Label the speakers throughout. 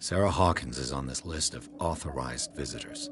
Speaker 1: Sarah Hawkins is on this list of authorized visitors.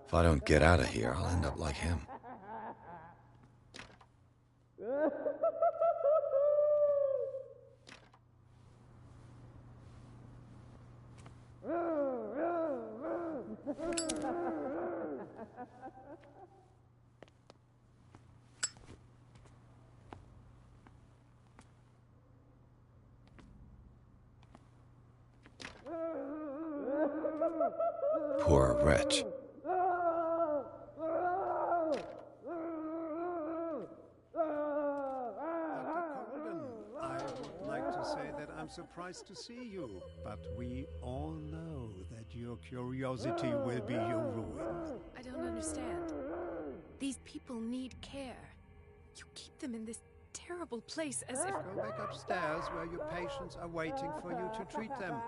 Speaker 1: If I don't get out of here, I'll end up like him. Poor wretch.
Speaker 2: I'm surprised to see you, but we all know that your curiosity will be your ruin.
Speaker 3: I don't understand. These people need care. You keep them in this terrible place as if...
Speaker 2: Go back upstairs where your patients are waiting for you to treat them.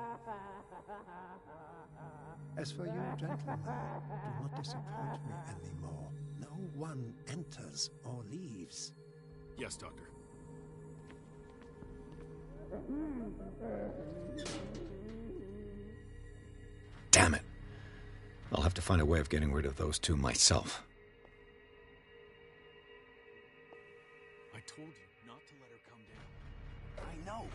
Speaker 2: As for you, gentlemen, do not disappoint me anymore. No one enters or leaves.
Speaker 4: Yes, Doctor.
Speaker 1: Damn it. I'll have to find a way of getting rid of those two myself.
Speaker 4: I told you not to let her come down. I know.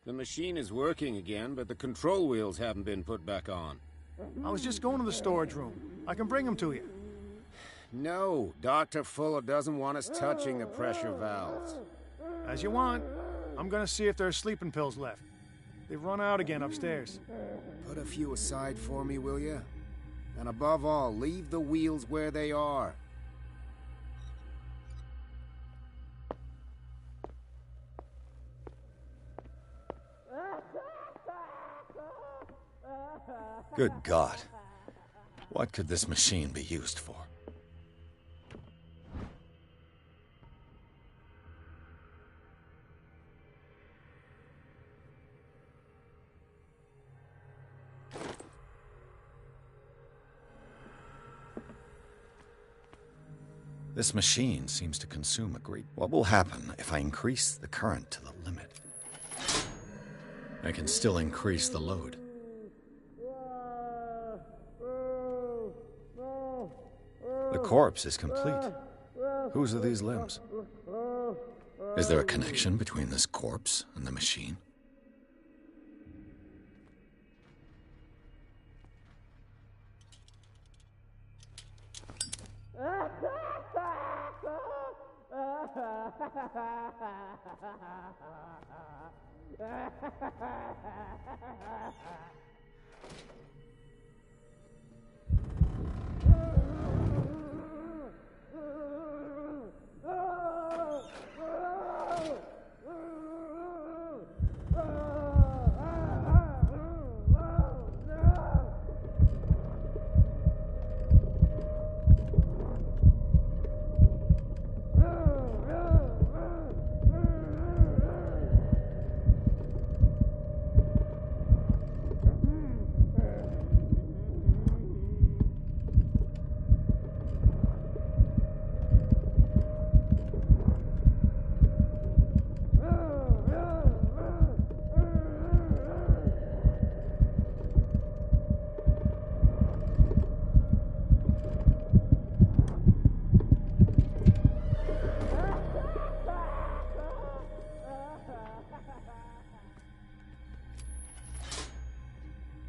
Speaker 5: The machine is working again, but the control wheels haven't been put back on.
Speaker 6: I was just going to the storage room. I can bring them to you.
Speaker 5: No, Dr. Fuller doesn't want us touching the pressure valves.
Speaker 6: As you want. I'm gonna see if there's sleeping pills left. They've run out again upstairs.
Speaker 5: Put a few aside for me, will you? And above all, leave the wheels where they are.
Speaker 1: Good God. What could this machine be used for? This machine seems to consume a great... What will happen if I increase the current to the limit? I can still increase the load. The corpse is complete. Whose are these limbs? Is there a connection between this corpse and the machine?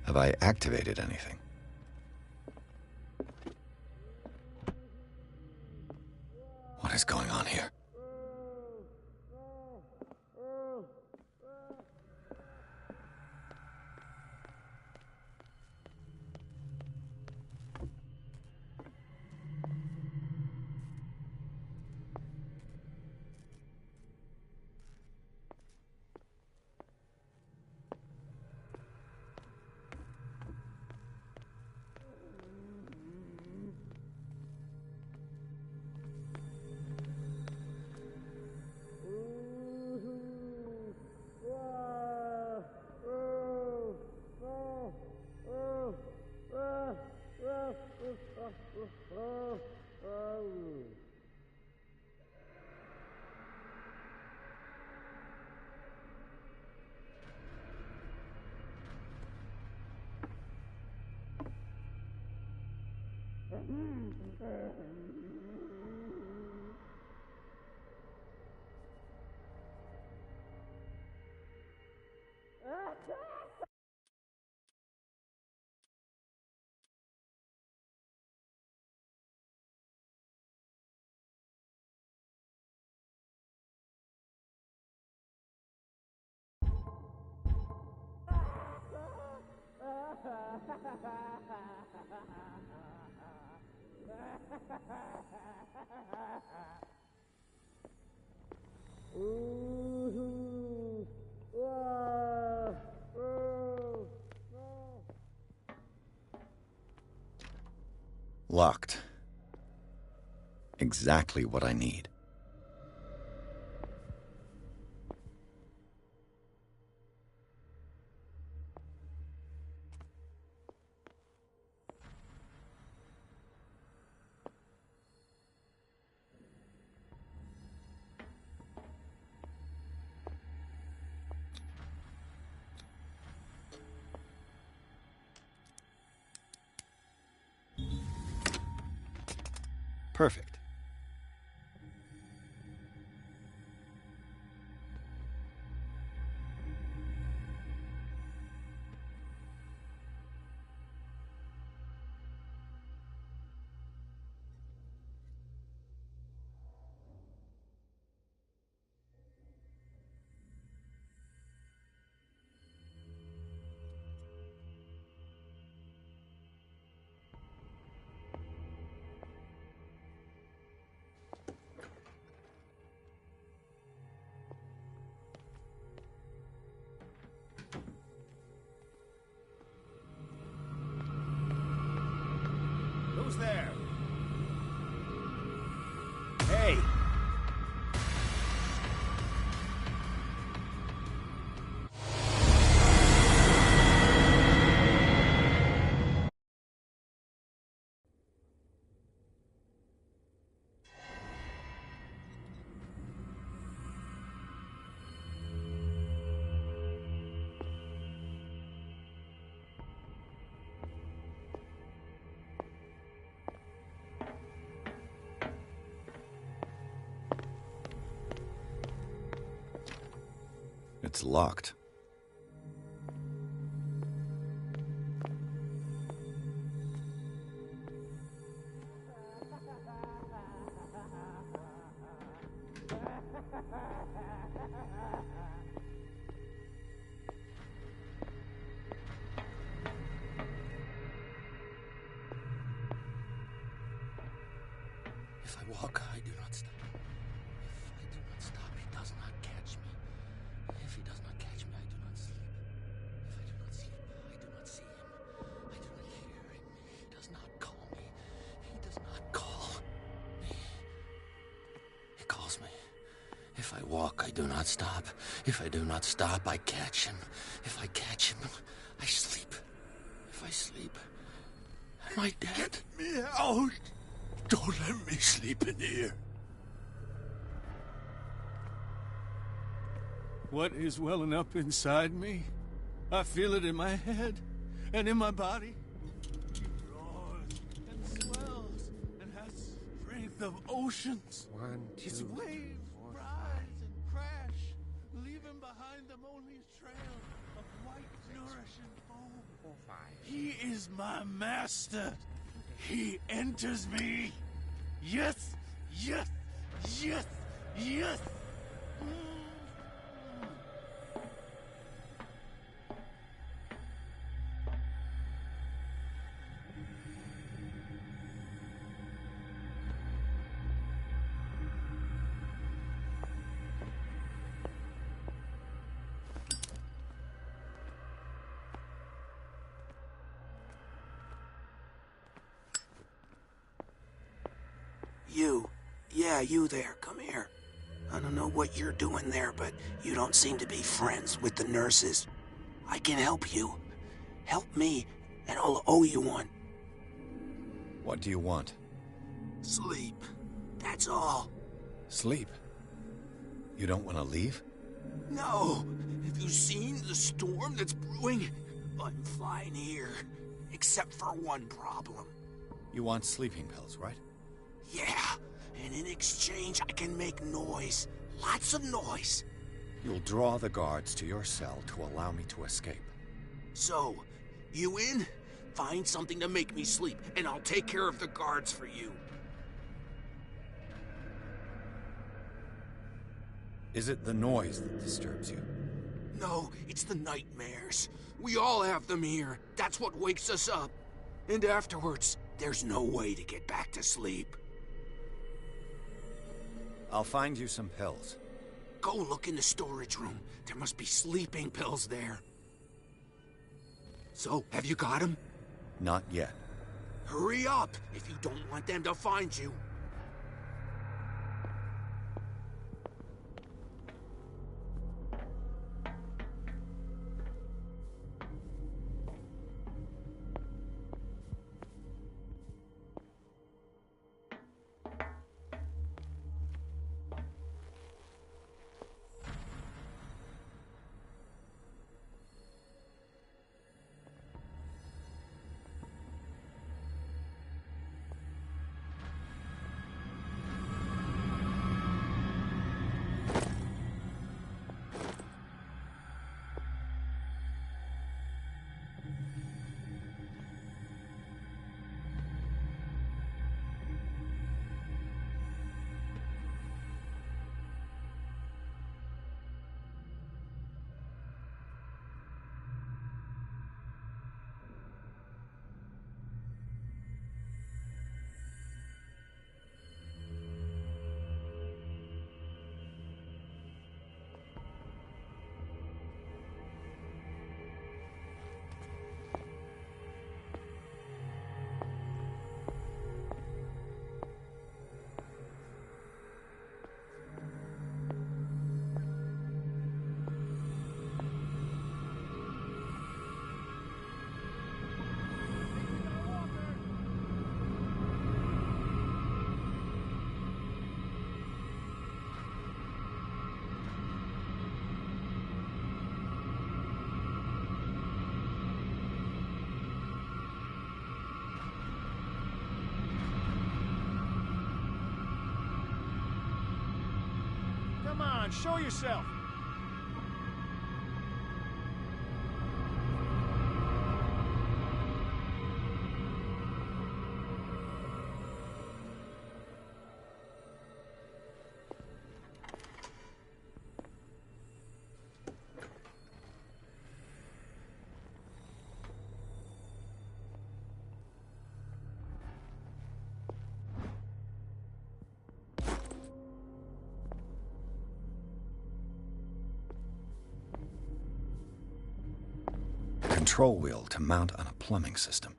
Speaker 1: Have I activated anything? What is going on here? Locked. Exactly what I need. Perfect.
Speaker 5: Who's there? Hey!
Speaker 1: It's locked.
Speaker 7: If I walk, I do not stop. If I do not stop, he does not catch me. If he does not catch me, I do not sleep. If I do not sleep, I do not see him. I do not hear him. He does not call me. He does not call me. He calls me. If I walk, I do not stop. If I do not stop, I catch him. If I catch him, I sleep. If I sleep, am I dead?
Speaker 4: Get me out! Don't let me sleep in here. What is welling up inside me? I feel it in my head and in my body. It roars and swells and has strength of oceans. Its waves rise and crash, leaving behind them only a trail of white, nourishing foam. He is my master. He enters me. Yes, yes, yes, yes.
Speaker 5: You. Yeah, you there. Come here. I don't know what you're doing there, but you don't seem to be friends with the nurses. I can help you. Help me, and I'll owe you one.
Speaker 1: What do you want?
Speaker 5: Sleep. That's all.
Speaker 1: Sleep. You don't want to leave?
Speaker 5: No. Have you seen the storm that's brewing? I'm fine here. Except for one problem.
Speaker 1: You want sleeping pills, right?
Speaker 5: Yeah. And in exchange, I can make noise. Lots of noise.
Speaker 1: You'll draw the guards to your cell to allow me to escape.
Speaker 5: So, you in? Find something to make me sleep, and I'll take care of the guards for you.
Speaker 1: Is it the noise that disturbs you?
Speaker 5: No, it's the nightmares. We all have them here. That's what wakes us up. And afterwards, there's no way to get back to sleep.
Speaker 1: I'll find you some pills.
Speaker 5: Go look in the storage room. There must be sleeping pills there. So, have you got them?
Speaker 1: Not yet.
Speaker 5: Hurry up, if you don't want them to find you.
Speaker 6: Come on, show yourself.
Speaker 1: Control wheel to mount on a plumbing system.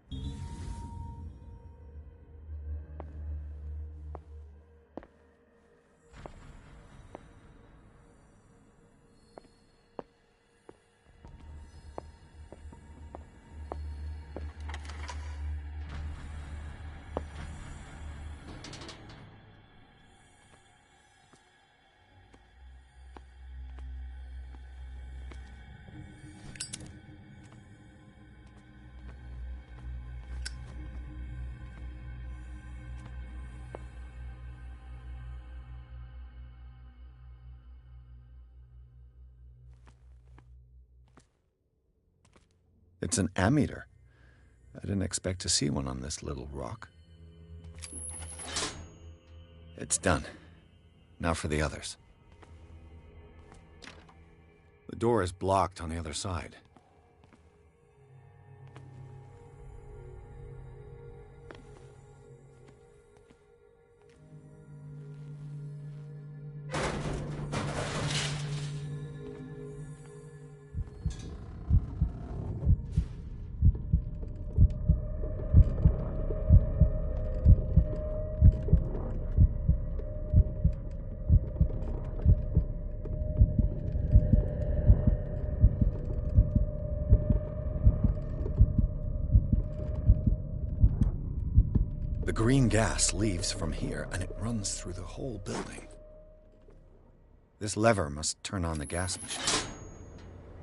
Speaker 1: It's an ammeter. I didn't expect to see one on this little rock. It's done. Now for the others. The door is blocked on the other side. The green gas leaves from here, and it runs through the whole building. This lever must turn on the gas machine.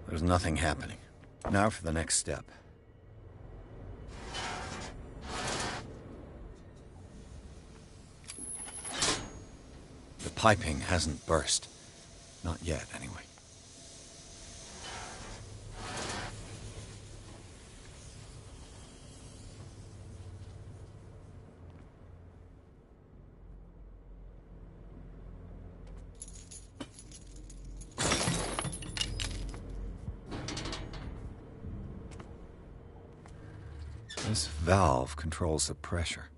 Speaker 1: There's nothing happening. Now for the next step. The piping hasn't burst. Not yet, anyway. This valve controls the pressure.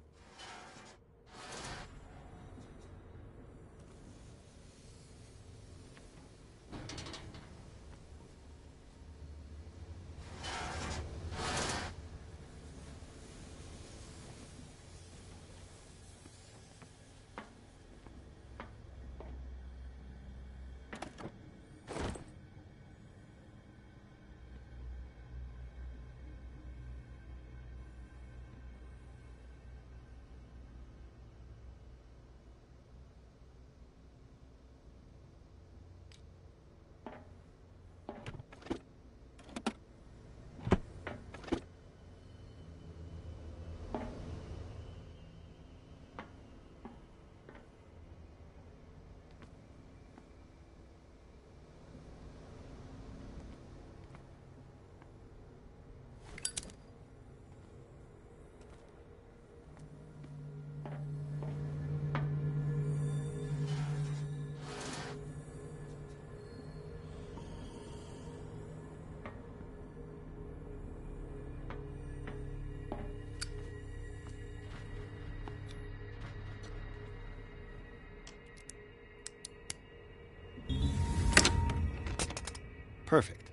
Speaker 1: Perfect.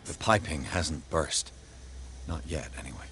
Speaker 1: The piping hasn't burst. Not yet, anyway.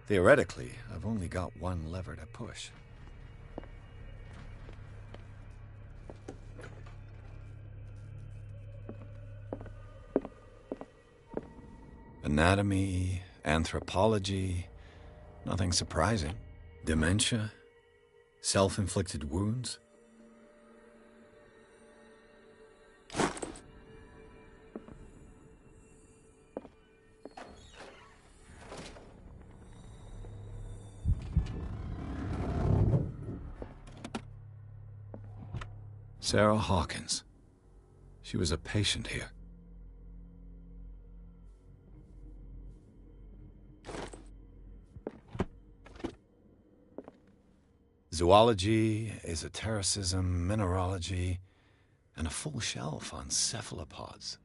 Speaker 1: Theoretically, I've only got one lever to push. Anatomy, anthropology, nothing surprising. Dementia, self-inflicted wounds. Sarah Hawkins. She was a patient here. Zoology, esotericism, mineralogy, and a full shelf on cephalopods.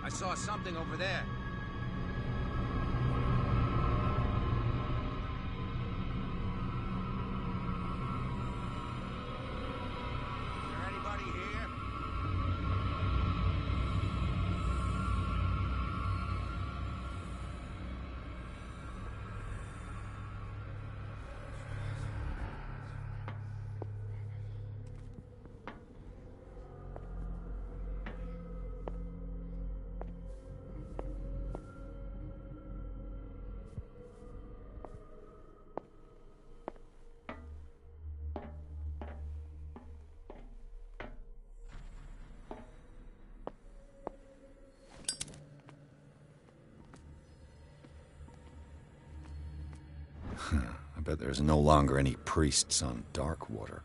Speaker 8: I saw something over there. Is there anybody here?
Speaker 1: I bet there's no longer any priests on Darkwater.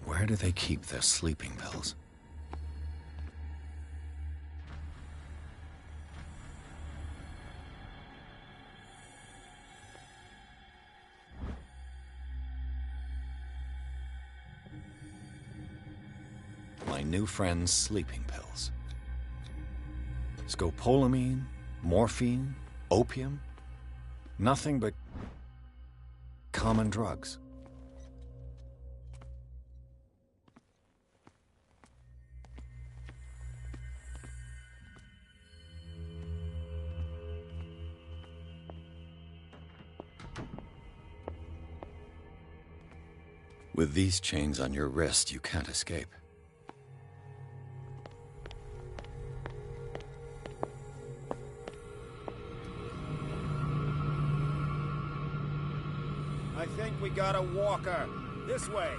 Speaker 1: Where do they keep their sleeping pills? My new friend's sleeping pills. Scopolamine, morphine, opium. Nothing but common drugs. With these chains on your wrist, you can't escape.
Speaker 6: I think we got a walker. This way.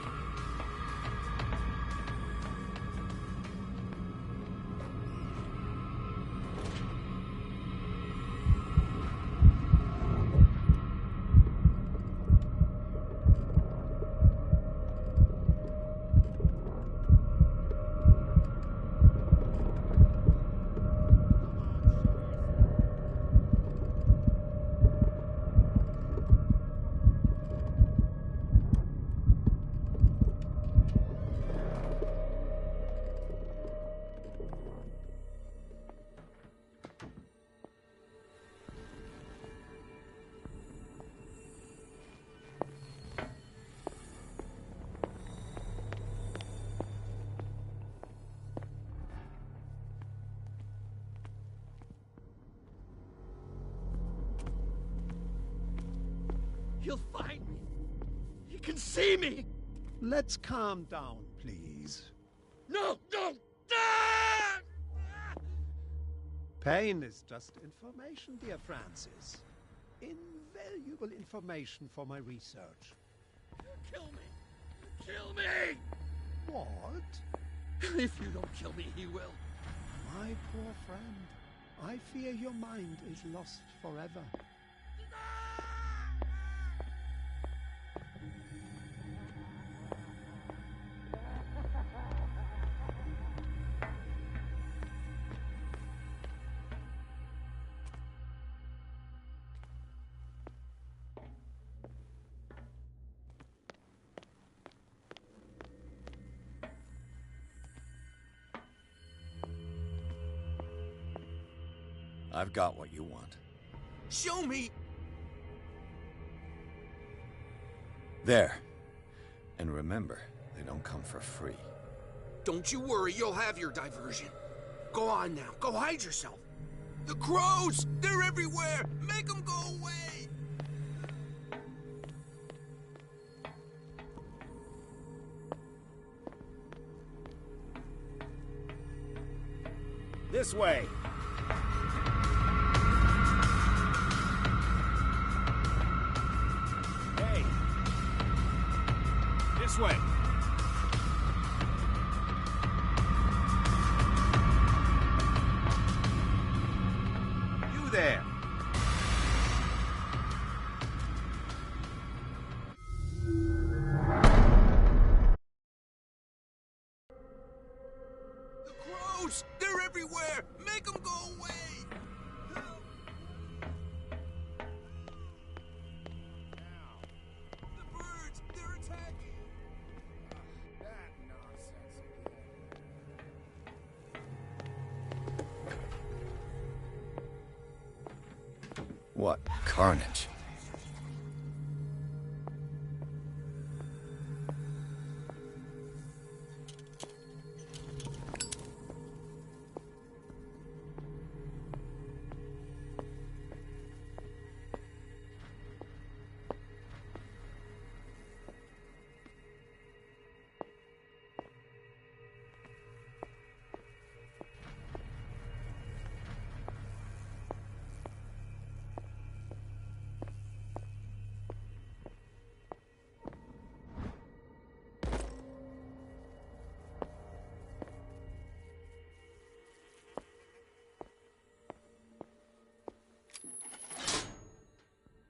Speaker 7: He'll find me. He can see me.
Speaker 2: Let's calm down, please.
Speaker 7: No! No!
Speaker 2: Pain is just information, dear Francis. Invaluable information for my research.
Speaker 7: Kill me! Kill me!
Speaker 2: What?
Speaker 7: If you don't kill me, he will.
Speaker 2: My poor friend, I fear your mind is lost forever.
Speaker 1: I've got what you want.
Speaker 5: Show me!
Speaker 1: There. And remember, they don't come for free.
Speaker 5: Don't you worry, you'll have your diversion. Go on now, go hide yourself. The crows! They're everywhere! Make them go away!
Speaker 6: This way. Hey. This way.
Speaker 8: You there!
Speaker 5: The crows! They're everywhere! Make them go away! The birds! They're attacking!
Speaker 6: That nonsense again.
Speaker 1: What carnage.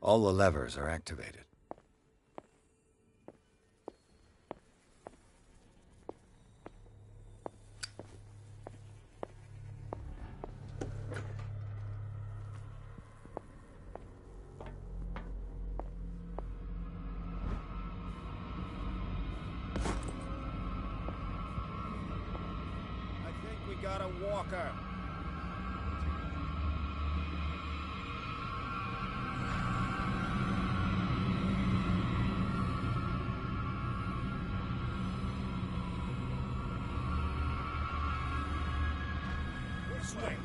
Speaker 1: All the levers are activated.
Speaker 6: I think we got a walker. This way.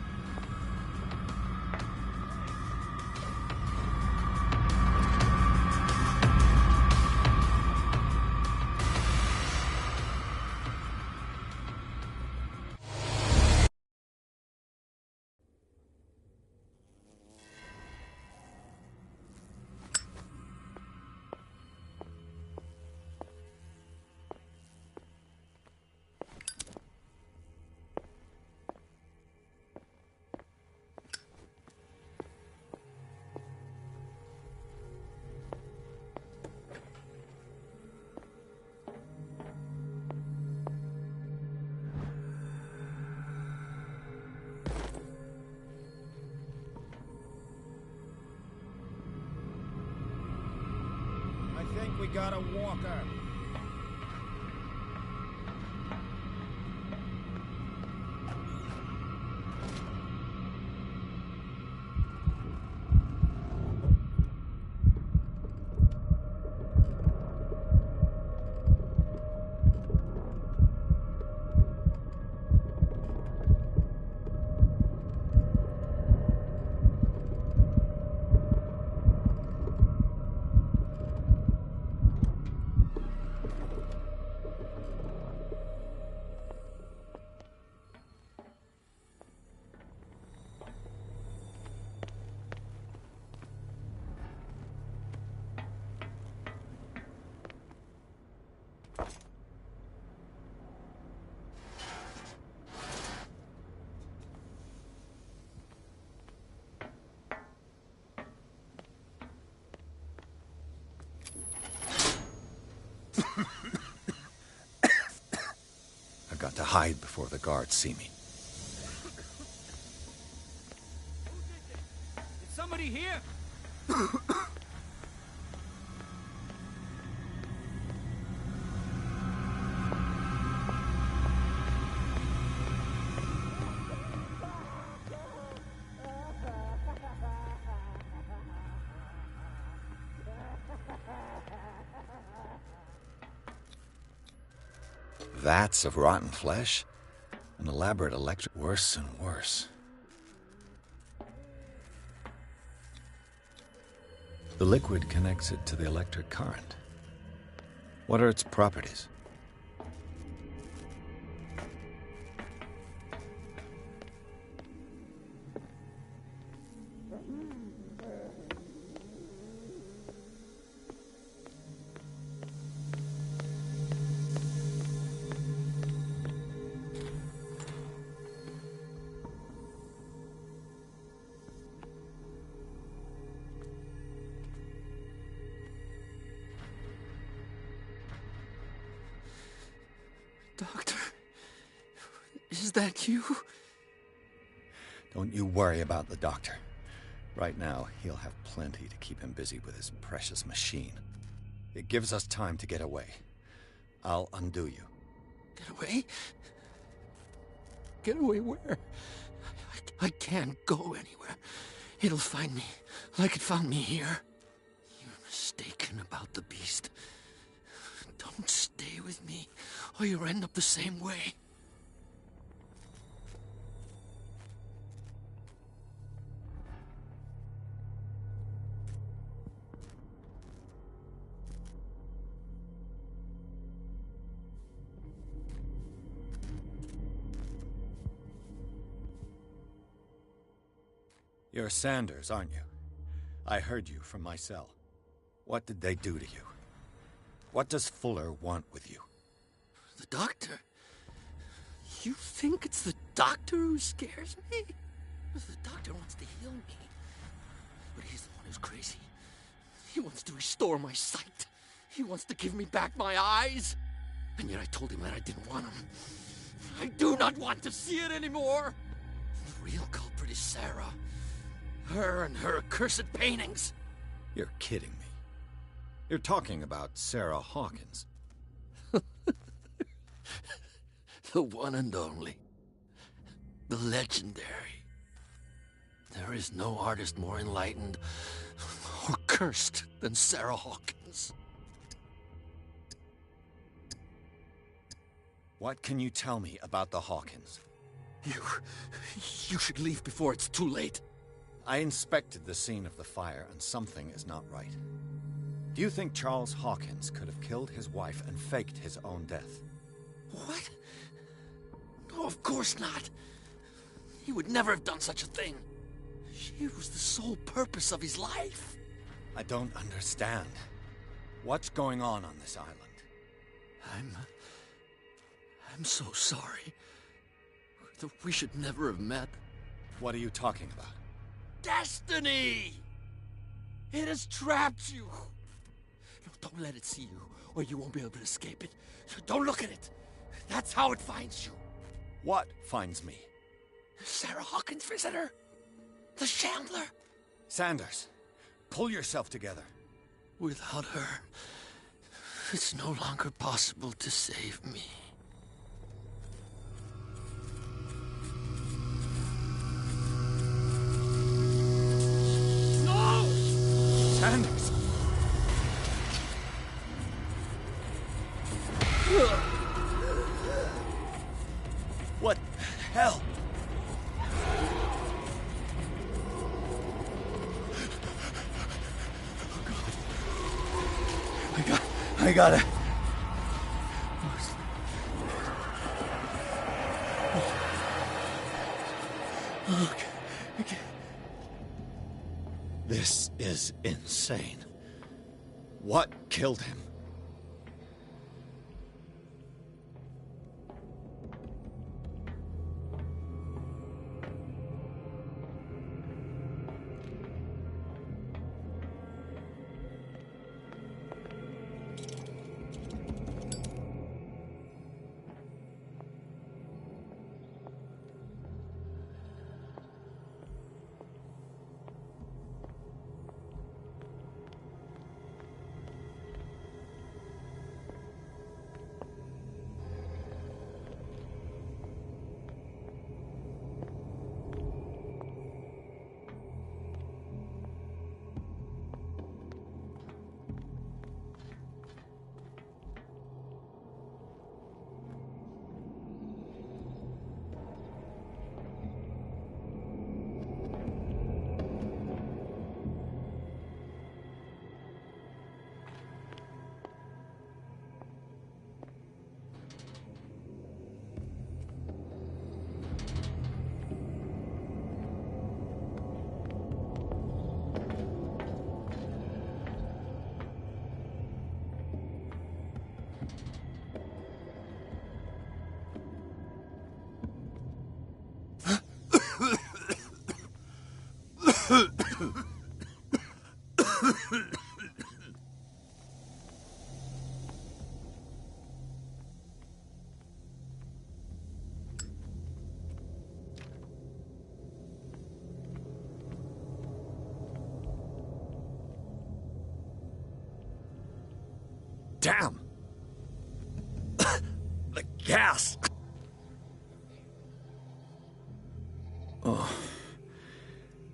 Speaker 6: I think we got a walker.
Speaker 1: I've got to hide before the guards see me.
Speaker 9: Is somebody here?
Speaker 1: Vats of rotten flesh? An elaborate electric... Worse and worse. The liquid connects it to the electric current. What are its properties?
Speaker 7: Doctor, is that you?
Speaker 1: Don't you worry about the doctor. Right now, he'll have plenty to keep him busy with his precious machine. It gives us time to get away. I'll undo you.
Speaker 7: Get away? Get away where? I can't go anywhere. It'll find me, like it found me here. You're mistaken about the beast. Don't stay with me, or you'll end up the same way.
Speaker 1: You're Sanders, aren't you? I heard you from my cell. What did they do to you? What does Fuller want with you?
Speaker 7: The doctor? You think it's the doctor who scares me? The doctor wants to heal me. But he's the one who's crazy. He wants to restore my sight. He wants to give me back my eyes. And yet I told him that I didn't want them. I do not want to see it anymore. The real culprit is Sarah. Her and her accursed paintings.
Speaker 1: You're kidding me. You're talking about Sarah Hawkins.
Speaker 7: The one and only. The legendary. There is no artist more enlightened or cursed than Sarah Hawkins.
Speaker 1: What can you tell me about the Hawkins?
Speaker 7: You should leave before it's too late.
Speaker 1: I inspected the scene of the fire, and something is not right. Do you think Charles Hawkins could have killed his wife and faked his own death?
Speaker 7: What? No, of course not. He would never have done such a thing. She was the sole purpose of his life.
Speaker 1: I don't understand. What's going on this island?
Speaker 7: I'm so sorry. We should never have met.
Speaker 1: What are you talking about?
Speaker 7: Destiny! It has trapped you. No, don't let it see you, or you won't be able to escape it. Don't look at it. That's how it finds you.
Speaker 1: What finds me?
Speaker 7: Sarah Hawkins' visitor. The Shambler.
Speaker 1: Sanders, pull yourself together.
Speaker 7: Without her, it's no longer possible to save me.
Speaker 1: No! Sanders! What the hell? I gotta... Okay. This is insane. What killed him? Damn! The gas! Oh.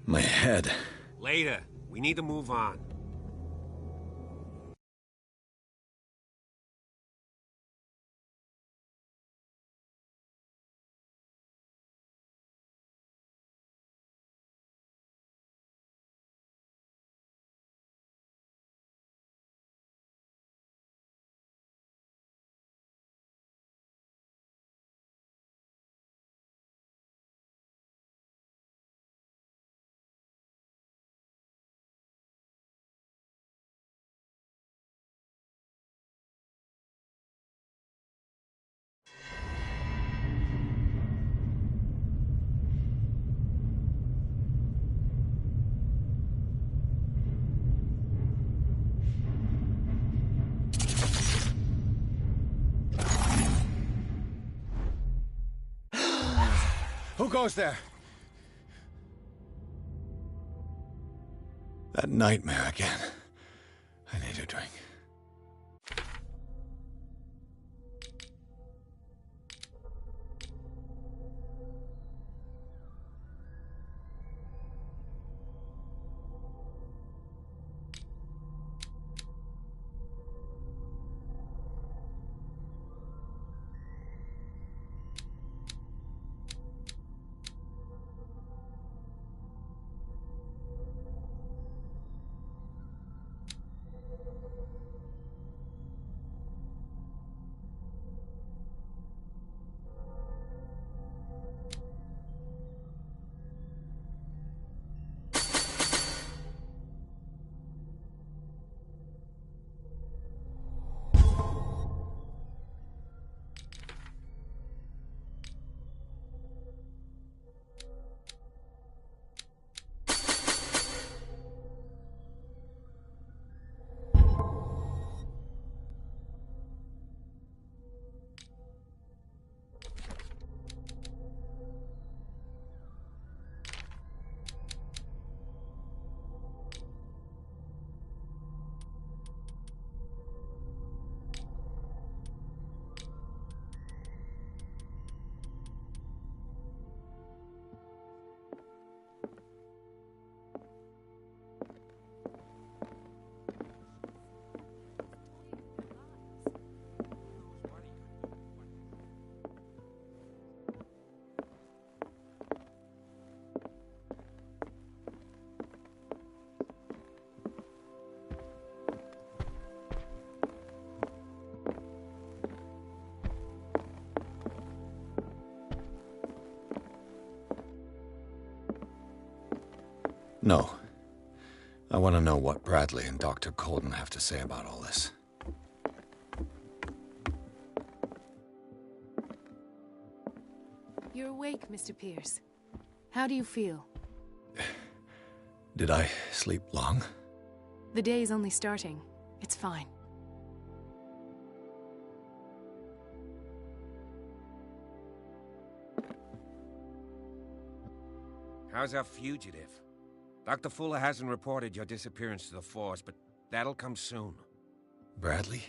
Speaker 1: My head.
Speaker 8: Later. We need to move on.
Speaker 1: Who goes there? That nightmare again. I need a drink. No. I want to know what Bradley and Dr. Colden have to say about all this.
Speaker 3: You're awake, Mr. Pierce. How do you feel?
Speaker 1: Did I sleep long?
Speaker 3: The day's only starting. It's fine.
Speaker 8: How's our fugitive? Dr. Fuller hasn't reported your disappearance to the force, but that'll come soon.
Speaker 1: Bradley?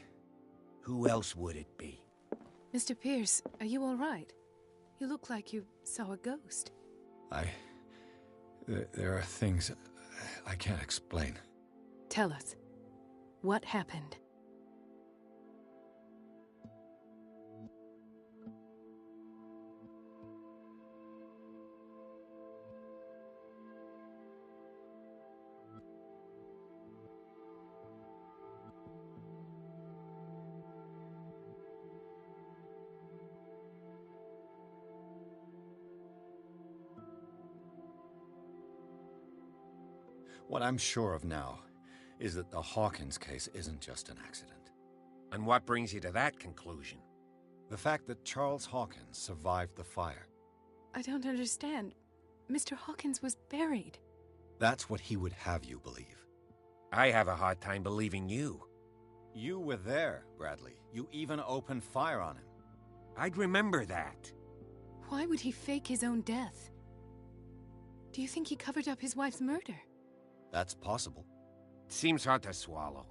Speaker 8: Who else would it be?
Speaker 3: Mr. Pierce, are you all right? You look like you saw a ghost.
Speaker 1: There are things I can't explain.
Speaker 3: Tell us. What happened?
Speaker 1: What I'm sure of now is that the Hawkins case isn't just an accident.
Speaker 8: And what brings you to that conclusion?
Speaker 1: The fact that Charles Hawkins survived the fire.
Speaker 3: I don't understand. Mr. Hawkins was buried.
Speaker 1: That's what he would have you believe.
Speaker 8: I have a hard time believing you.
Speaker 1: You were there, Bradley. You even opened fire on him.
Speaker 8: I'd remember that.
Speaker 3: Why would he fake his own death? Do you think he covered up his wife's murder?
Speaker 1: That's possible.
Speaker 8: Seems hard to swallow.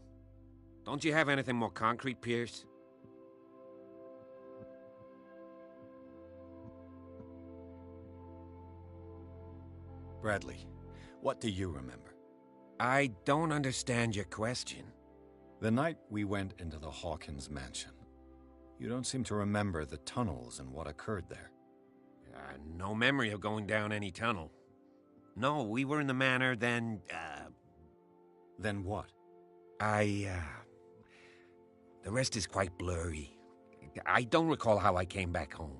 Speaker 8: Don't you have anything more concrete, Pierce?
Speaker 1: Bradley, what do you remember?
Speaker 8: I don't understand your question.
Speaker 1: The night we went into the Hawkins mansion. You don't seem to remember the tunnels and what occurred there.
Speaker 8: No memory of going down any tunnel. No, we were in the manor, then,
Speaker 1: Then what?
Speaker 8: The rest is quite blurry. I don't recall how I came back home.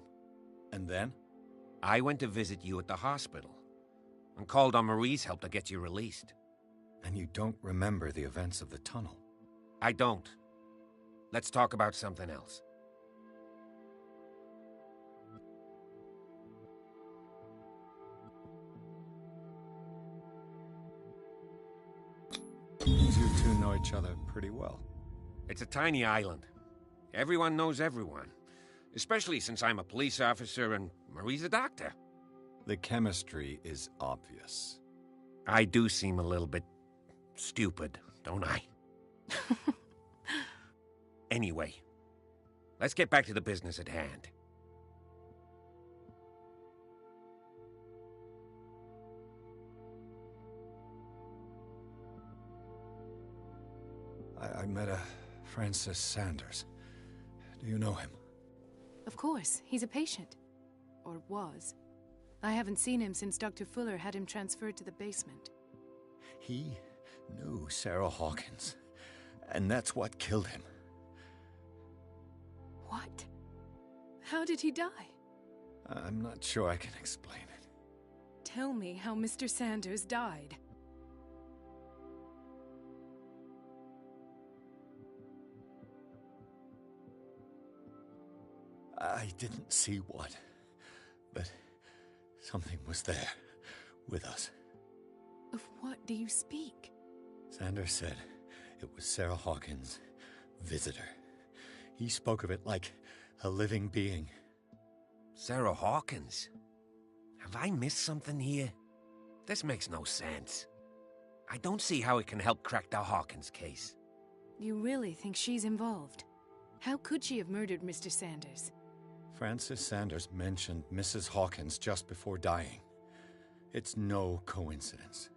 Speaker 1: And then?
Speaker 8: I went to visit you at the hospital and called on Marie's help to get you released.
Speaker 1: And you don't remember the events of the tunnel?
Speaker 8: I don't. Let's talk about something else.
Speaker 1: You two know each other pretty well.
Speaker 8: It's a tiny island. Everyone knows everyone. Especially since I'm a police officer and Marie's a doctor.
Speaker 1: The chemistry is obvious.
Speaker 8: I do seem a little bit stupid, don't I? Anyway, let's get back to the business at hand.
Speaker 1: I met a Francis Sanders. Do you know him?
Speaker 3: Of course, he's a patient. Or was. I haven't seen him since Dr. Fuller had him transferred to the basement.
Speaker 1: He knew Sarah Hawkins, and that's what killed him.
Speaker 3: What? How did he die?
Speaker 1: I'm not sure I can explain it.
Speaker 3: Tell me how Mr. Sanders died.
Speaker 1: I didn't see what, but something was there, with us.
Speaker 3: Of what do you speak?
Speaker 1: Sanders said it was Sarah Hawkins' visitor. He spoke of it like a living being.
Speaker 8: Sarah Hawkins? Have I missed something here? This makes no sense. I don't see how it can help crack the Hawkins case.
Speaker 3: You really think she's involved? How could she have murdered Mr. Sanders?
Speaker 1: Francis Sanders mentioned Mrs. Hawkins just before dying. It's no coincidence.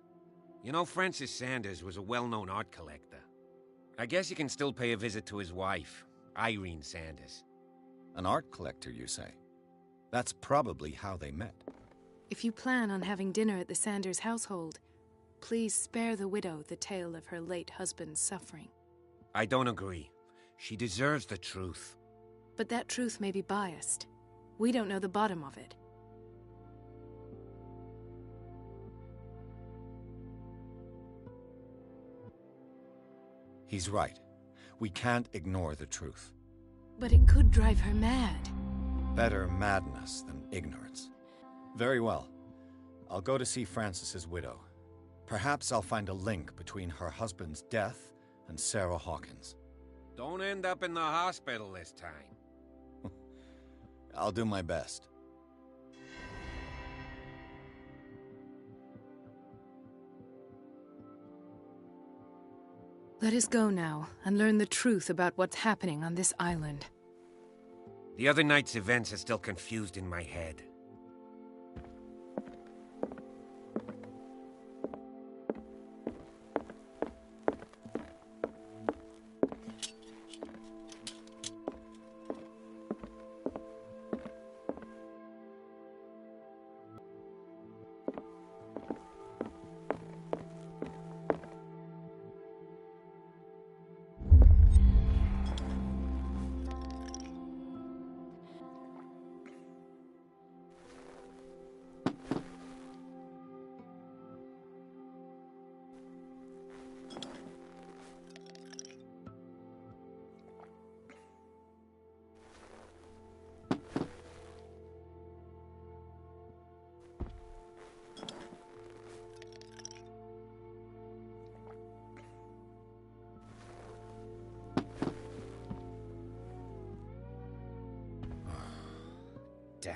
Speaker 8: You know, Francis Sanders was a well-known art collector. I guess you can still pay a visit to his wife, Irene Sanders.
Speaker 1: An art collector, you say? That's probably how they met.
Speaker 3: If you plan on having dinner at the Sanders household, please spare the widow the tale of her late husband's suffering.
Speaker 8: I don't agree. She deserves the truth.
Speaker 3: But that truth may be biased. We don't know the bottom of it.
Speaker 1: He's right. We can't ignore the truth.
Speaker 3: But it could drive her mad.
Speaker 1: Better madness than ignorance. Very well. I'll go to see Francis's widow. Perhaps I'll find a link between her husband's death and Sarah Hawkins.
Speaker 8: Don't end up in the hospital this time.
Speaker 1: I'll do my best.
Speaker 3: Let us go now and learn the truth about what's happening on this island.
Speaker 8: The other night's events are still confused in my head. Down.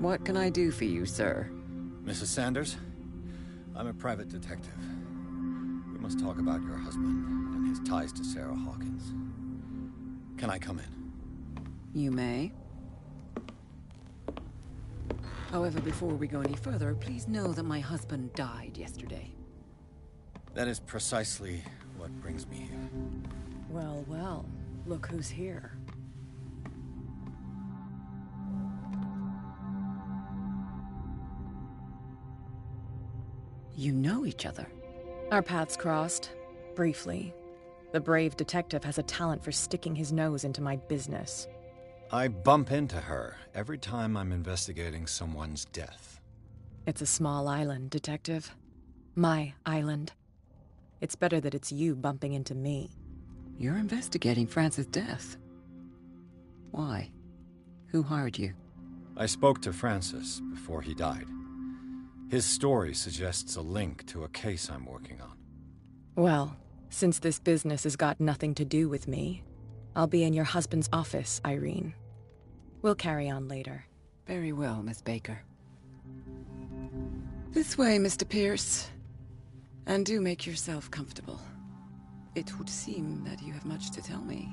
Speaker 9: What can I do for you, sir?
Speaker 1: Mrs. Sanders, I'm a private detective. We must talk about your husband and his ties to Sarah Hawkins. Can I come in?
Speaker 9: You may. However, before we go any further, please know that my husband died yesterday.
Speaker 1: That is precisely what brings me here.
Speaker 9: Well, well, look who's here. You know each other.
Speaker 10: Our paths crossed, briefly. The brave detective has a talent for sticking his nose into my business.
Speaker 1: I bump into her every time I'm investigating someone's death.
Speaker 10: It's a small island, Detective. My island. It's better that it's you bumping into me.
Speaker 9: You're investigating Francis' death. Why? Who hired you?
Speaker 1: I spoke to Francis before he died. His story suggests a link to a case I'm working on.
Speaker 10: Well, since this business has got nothing to do with me, I'll be in your husband's office, Irene. We'll carry on later.
Speaker 9: Very well, Miss Baker. This way, Mr. Pierce. And do make yourself comfortable. It would seem that you have much to tell me.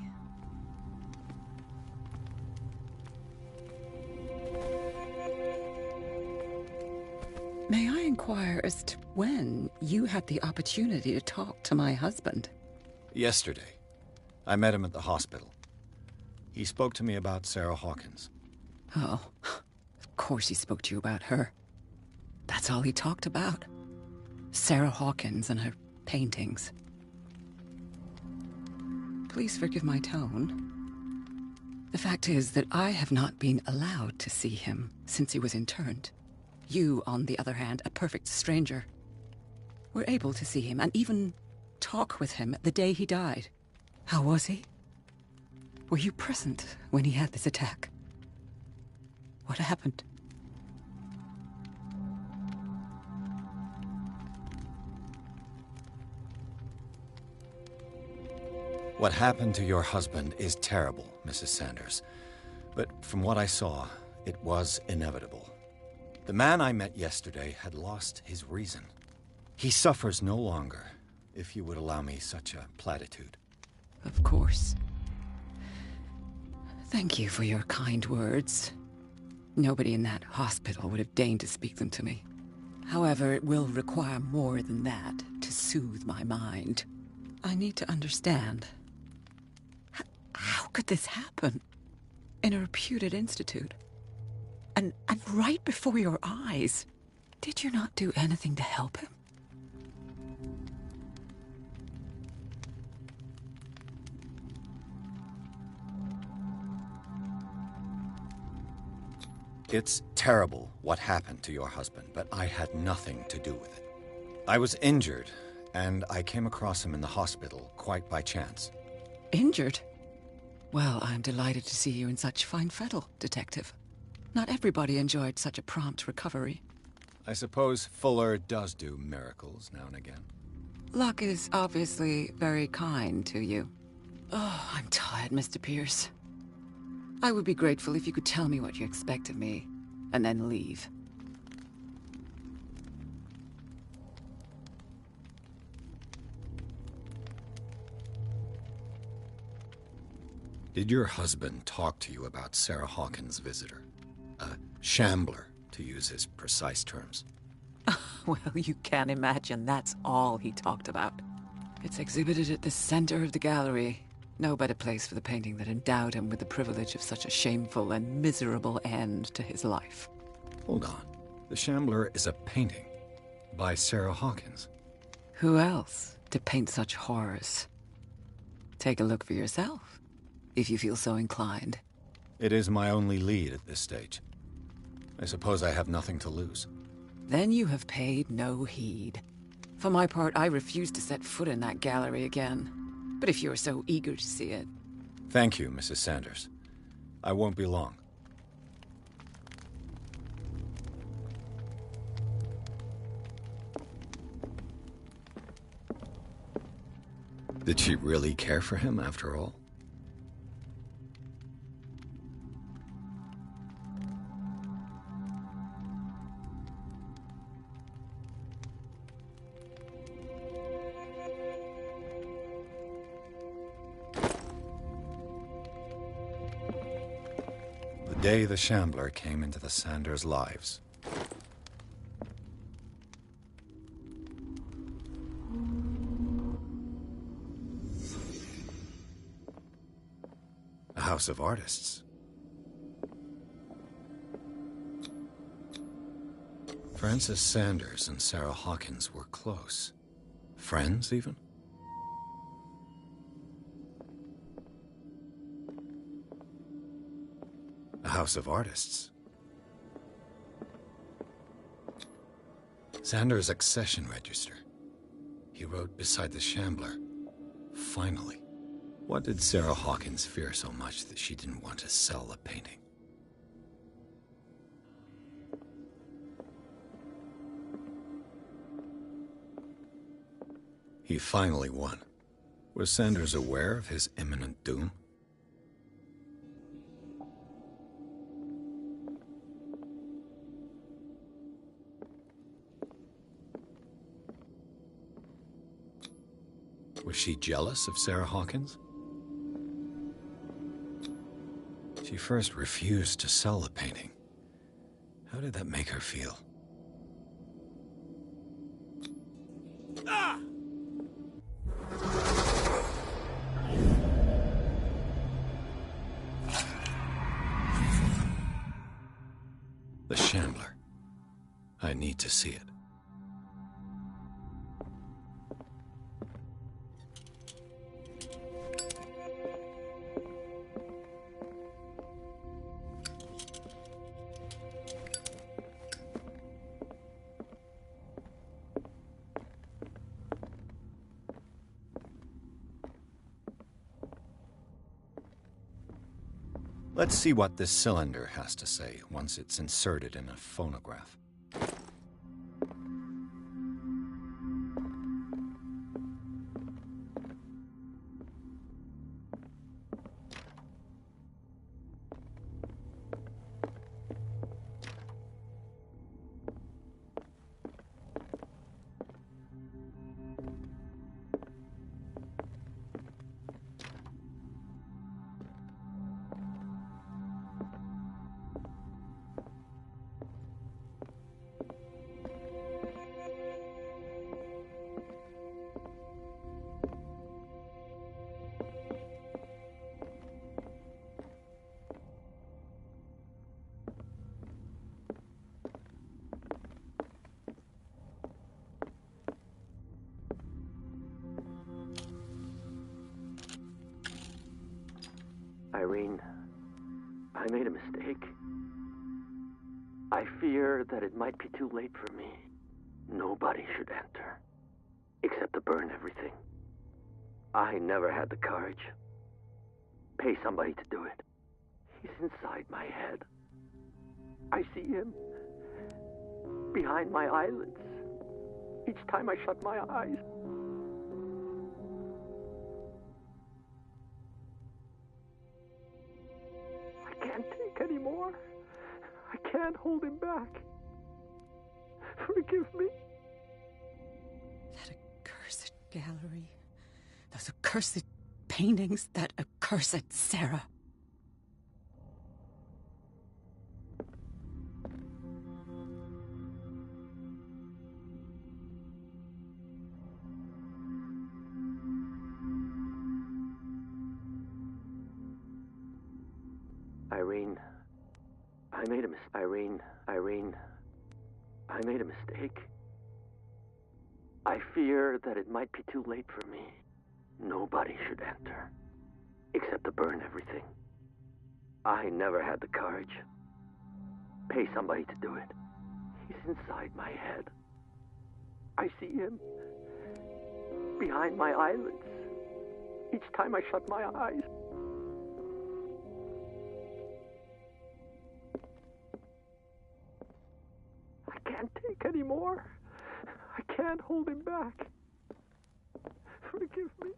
Speaker 9: May I inquire as to when you had the opportunity to talk to my husband?
Speaker 1: Yesterday. I met him at the hospital. He spoke to me about Sarah Hawkins.
Speaker 9: Oh, of course he spoke to you about her. That's all he talked about. Sarah Hawkins and her paintings. Please forgive my tone. The fact is that I have not been allowed to see him since he was interned. You, on the other hand, a perfect stranger, were able to see him and even talk with him the day he died. How was he? Were you present when he had this attack? What happened?
Speaker 1: What happened to your husband is terrible, Mrs. Sanders. But from what I saw, it was inevitable. The man I met yesterday had lost his reason. He suffers no longer, if you would allow me such a platitude.
Speaker 9: Of course. Thank you for your kind words. Nobody in that hospital would have deigned to speak them to me. However, it will require more than that to soothe my mind. I need to understand. How could this happen? In a reputed institute? And right before your eyes? Did you not do anything to help him?
Speaker 1: It's terrible what happened to your husband, but I had nothing to do with it. I was injured, and I came across him in the hospital quite by chance.
Speaker 9: Injured? Well, I'm delighted to see you in such fine fettle, Detective. Not everybody enjoyed such a prompt recovery.
Speaker 1: I suppose Fuller does do miracles now and again.
Speaker 9: Luck is obviously very kind to you. Oh, I'm tired, Mr. Pierce. I would be grateful if you could tell me what you expect of me, and then leave.
Speaker 1: Did your husband talk to you about Sarah Hawkins' visitor? A shambler, to use his precise terms.
Speaker 9: Well, you can imagine that's all he talked about. It's exhibited at the center of the gallery. No better place for the painting that endowed him with the privilege of such a shameful and miserable end to his life.
Speaker 1: Hold on. The Shambler is a painting by Sarah Hawkins.
Speaker 9: Who else to paint such horrors? Take a look for yourself, if you feel so inclined.
Speaker 1: It is my only lead at this stage. I suppose I have nothing to lose.
Speaker 9: Then you have paid no heed. For my part, I refuse to set foot in that gallery again. But if you're so eager to see it...
Speaker 1: Thank you, Mrs. Sanders. I won't be long. Did she really care for him after all? day the Shambler came into the Sanders' lives. A house of artists. Francis Sanders and Sarah Hawkins were close. Friends, even? A house of artists. Sanders' accession register. He wrote beside the Shambler, "Finally." What did Sarah Hawkins fear so much that she didn't want to sell the painting? He finally won. Was Sanders aware of his imminent doom? Was she jealous of Sarah Hawkins? She first refused to sell the painting. How did that make her feel? The Shambler. I need to see it. Let's see what this cylinder has to say once it's inserted in a phonograph.
Speaker 7: Irene, I made a mistake. I fear that it might be too late for me. Nobody should enter, except to burn everything. I never had the courage. Pay somebody to do it. He's inside my head. I see him behind my eyelids each time I shut my eyes. I can't take any more. I can't hold him back. Forgive me.
Speaker 9: That accursed gallery. Those accursed paintings. That accursed Sarah.
Speaker 7: Irene, I made a mistake. Irene, I made a mistake. I fear that it might be too late for me. Nobody should enter, except to burn everything. I never had the courage. Pay somebody to do it. He's inside my head. I see him behind my eyelids each time I shut my eyes. I can't take any more. I can't hold him back. Forgive me.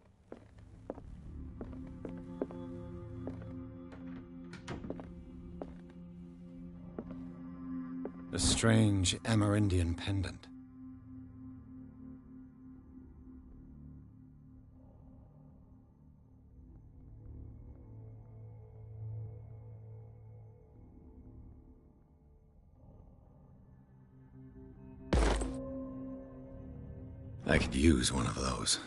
Speaker 1: A strange Amerindian pendant. I could use one of those.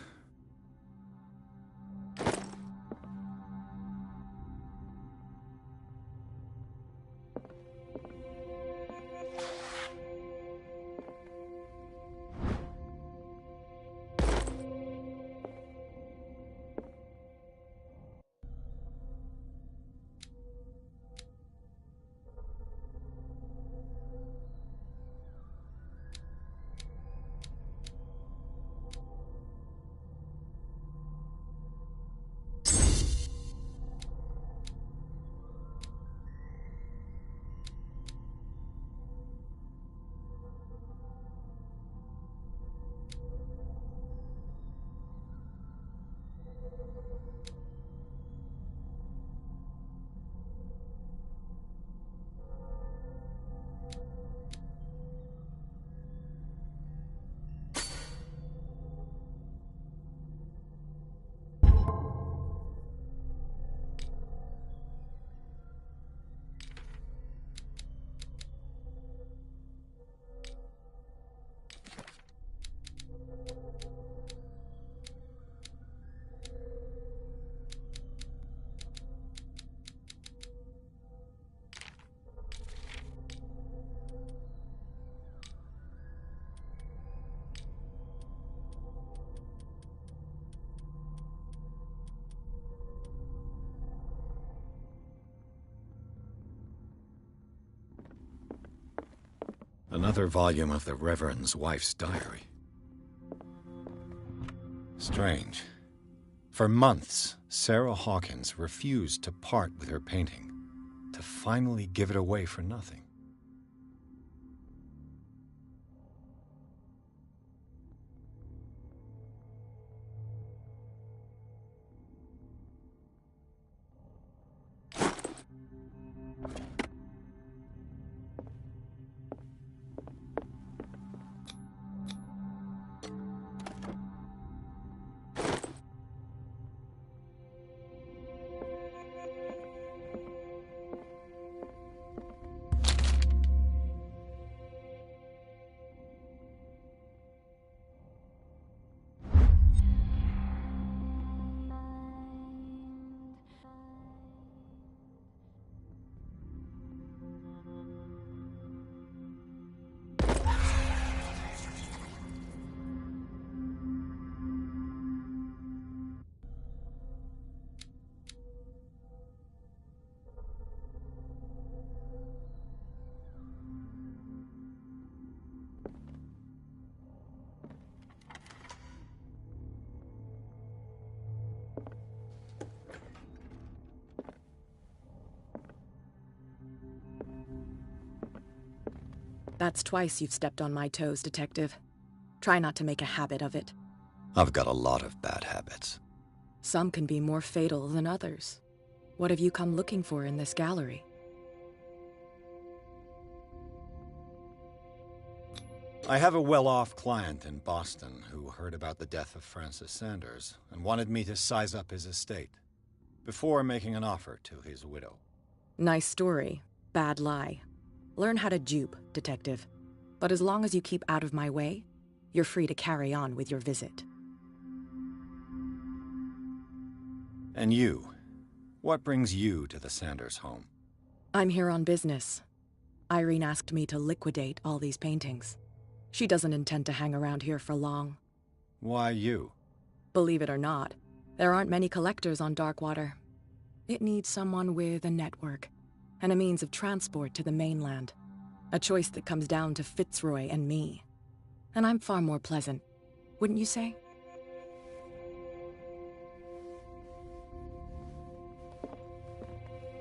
Speaker 1: Another volume of the Reverend's wife's diary. Strange. For months, Sarah Hawkins refused to part with her painting, to finally give it away for nothing.
Speaker 10: That's twice you've stepped on my toes, Detective. Try not to make a habit of it.
Speaker 1: I've got a lot of bad habits.
Speaker 10: Some can be more fatal than others. What have you come looking for in this gallery?
Speaker 1: I have a well-off client in Boston who heard about the death of Francis Sanders and wanted me to size up his estate before making an offer to his widow.
Speaker 10: Nice story. Bad lie. Learn how to dupe, Detective. But as long as you keep out of my way, you're free to carry on with your visit.
Speaker 1: And you? What brings you to the Sanders home?
Speaker 10: I'm here on business. Irene asked me to liquidate all these paintings. She doesn't intend to hang around here for long.
Speaker 1: Why you?
Speaker 10: Believe it or not, there aren't many collectors on Darkwater. It needs someone with a network and a means of transport to the mainland. A choice that comes down to Fitzroy and me. And I'm far more pleasant, wouldn't you say?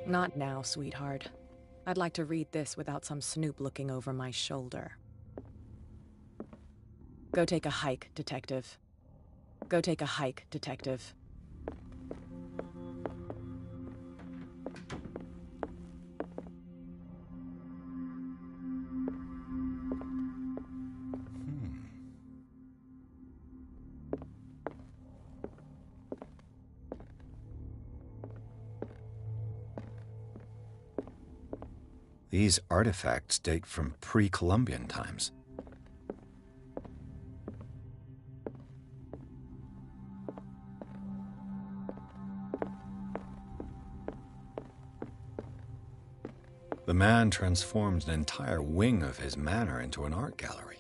Speaker 10: Not now, sweetheart. I'd like to read this without some snoop looking over my shoulder. Go take a hike, Detective. Go take a hike, Detective.
Speaker 1: These artifacts date from pre-Columbian times. The man transforms an entire wing of his manor into an art gallery.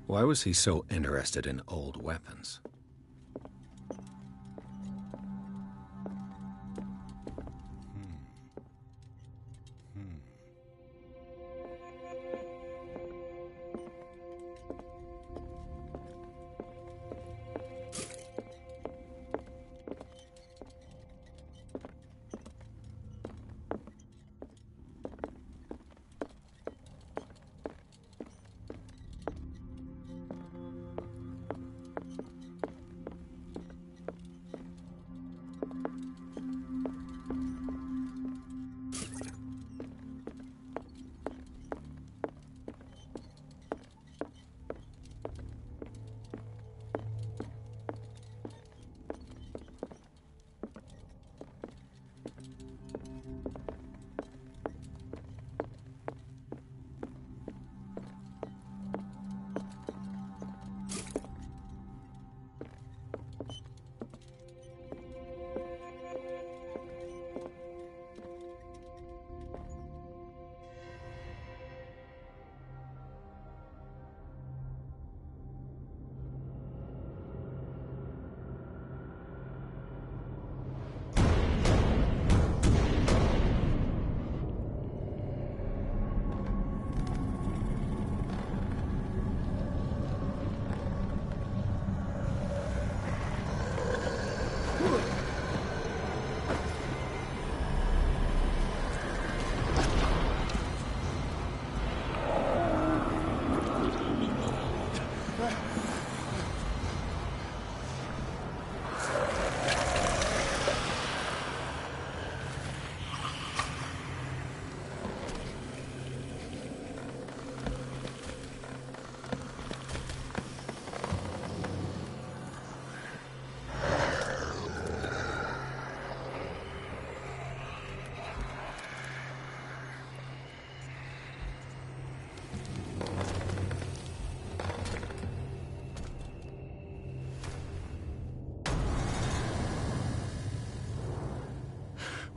Speaker 1: Why was he so interested in old weapons?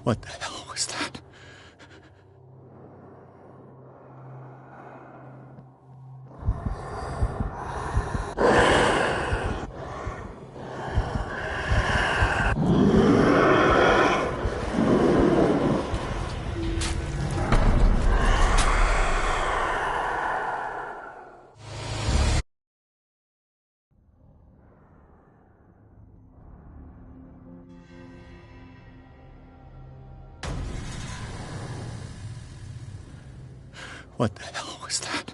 Speaker 1: What the hell was that? What the hell was that?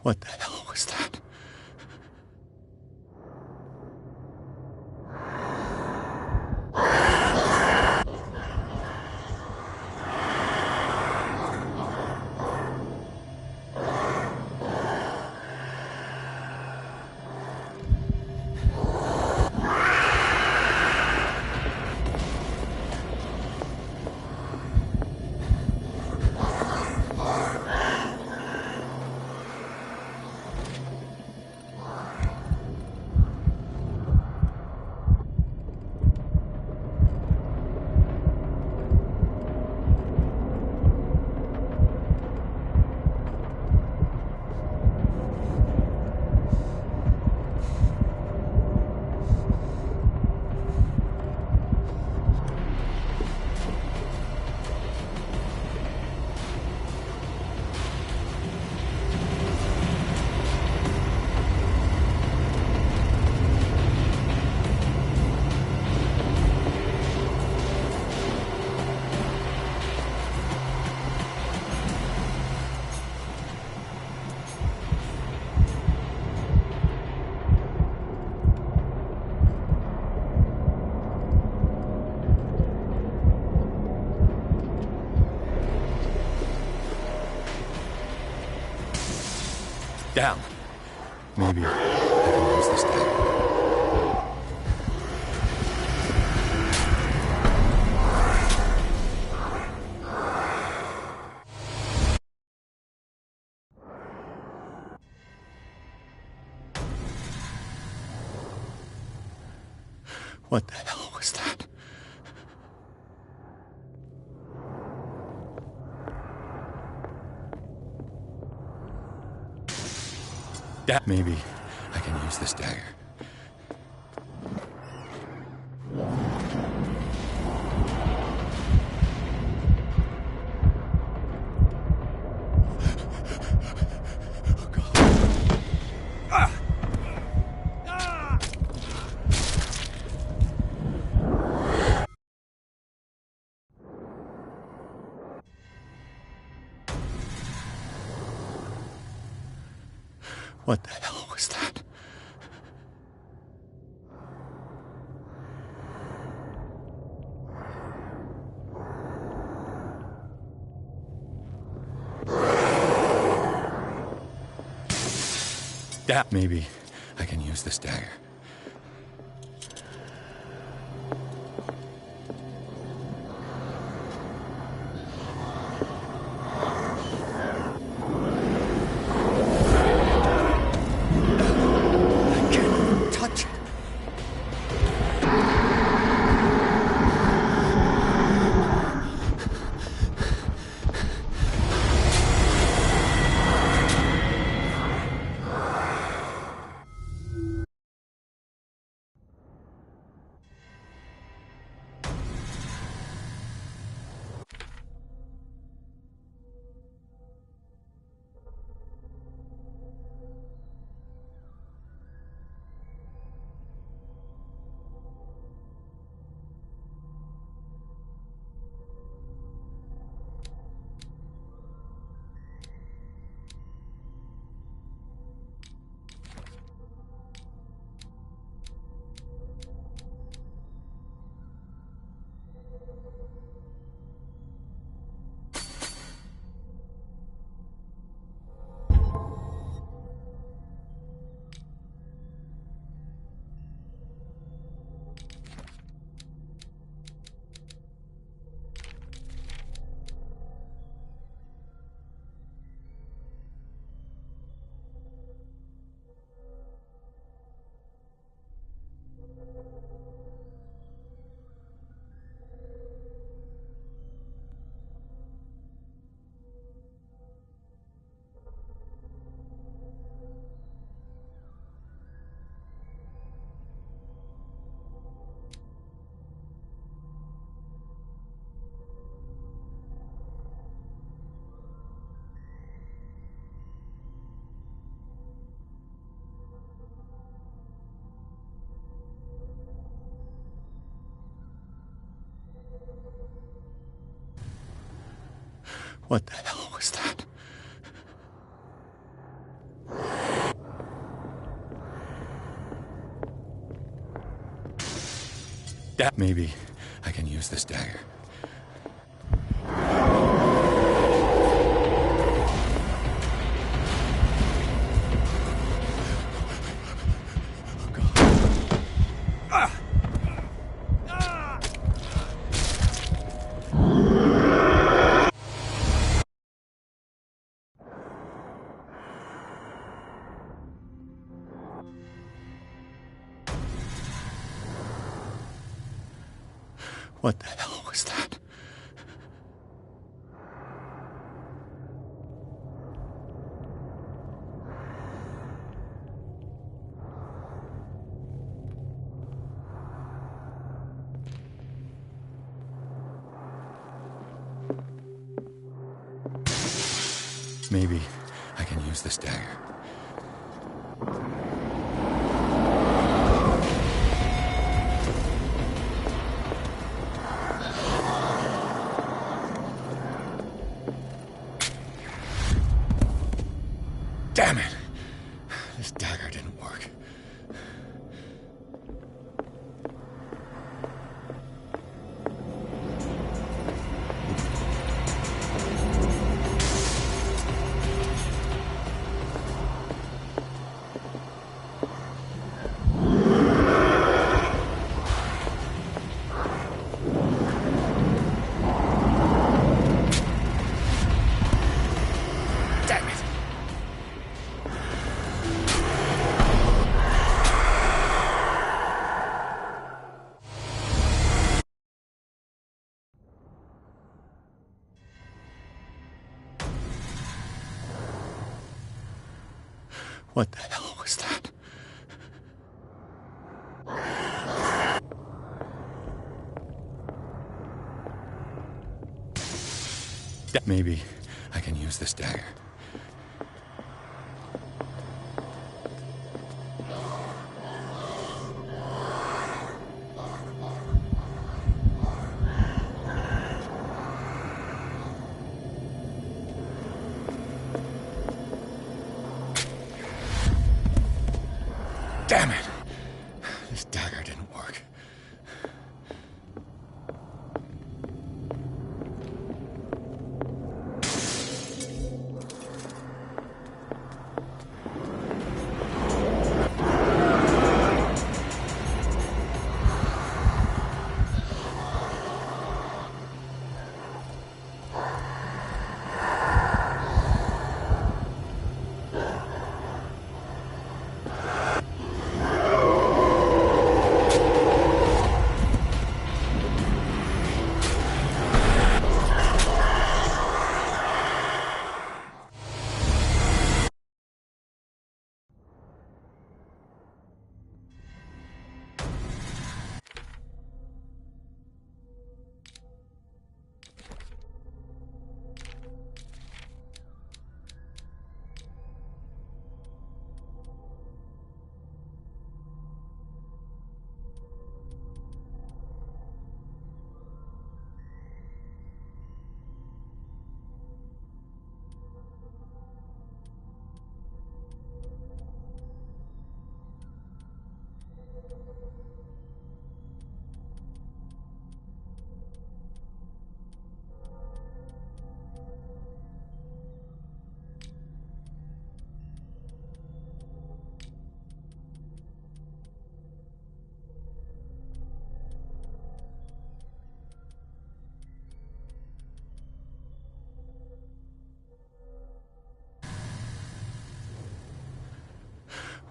Speaker 1: What the hell was that? Down. Maybe I can use this dagger. What the hell was that? Maybe I can use this dagger. What the hell was that? Maybe I can use this dagger. What the hell was that? Maybe I can use this dagger. What the hell was that? Maybe I can use this dagger. Damn it! This dagger didn't work. What the hell was that? Maybe I can use this dagger. Damn it! This dagger didn't work.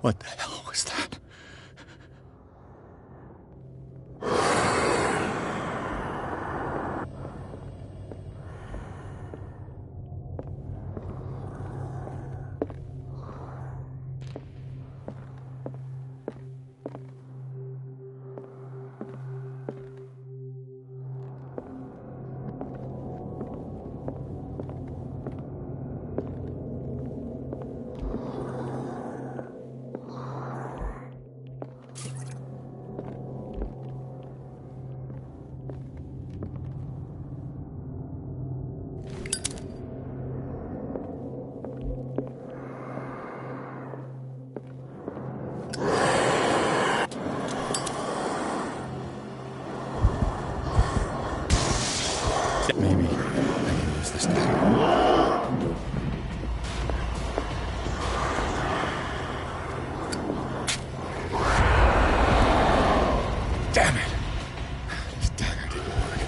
Speaker 1: What the hell was that? Maybe I can use this dagger. Damn it! This dagger didn't work.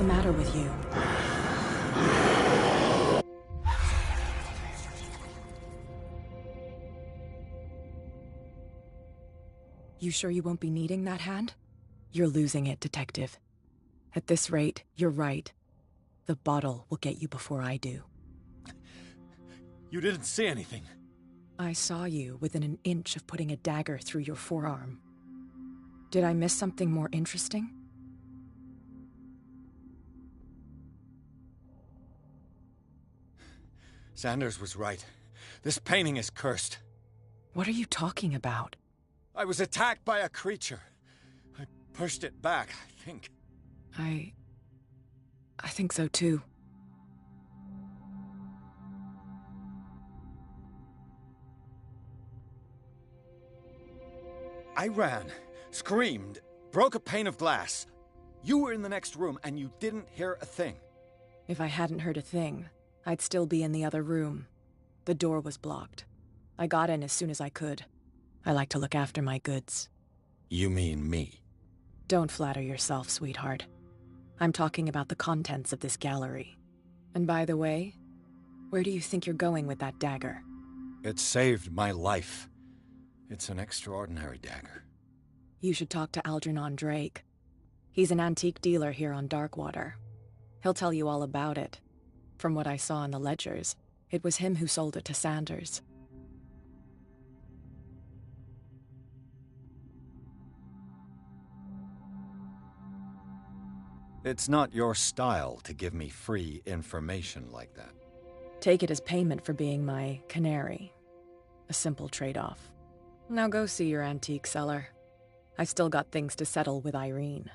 Speaker 10: matter with you? You sure you won't be needing that hand? You're losing it, Detective. At this rate, you're right. The bottle will get you before I do.
Speaker 6: You didn't see anything.
Speaker 10: I saw you within an inch of putting a dagger through your forearm. Did I miss something more interesting?
Speaker 1: Sanders was right. This painting is cursed.
Speaker 10: What are you talking about?
Speaker 1: I was attacked by a creature. I pushed it back, I think.
Speaker 10: I think so too.
Speaker 1: I ran, screamed, broke a pane of glass. You were in the next room and you didn't hear a thing.
Speaker 10: If I hadn't heard a thing, I'd still be in the other room. The door was blocked. I got in as soon as I could. I like to look after my goods.
Speaker 1: You mean me?
Speaker 10: Don't flatter yourself, sweetheart. I'm talking about the contents of this gallery. And by the way, where do you think you're going with that dagger?
Speaker 1: It saved my life. It's an extraordinary dagger.
Speaker 10: You should talk to Algernon Drake. He's an antique dealer here on Darkwater. He'll tell you all about it. From what I saw in the ledgers, it was him who sold it to Sanders.
Speaker 1: It's not your style to give me free information like that.
Speaker 10: Take it as payment for being my canary. A simple trade-off. Now go see your antique seller. I still got things to settle with Irene.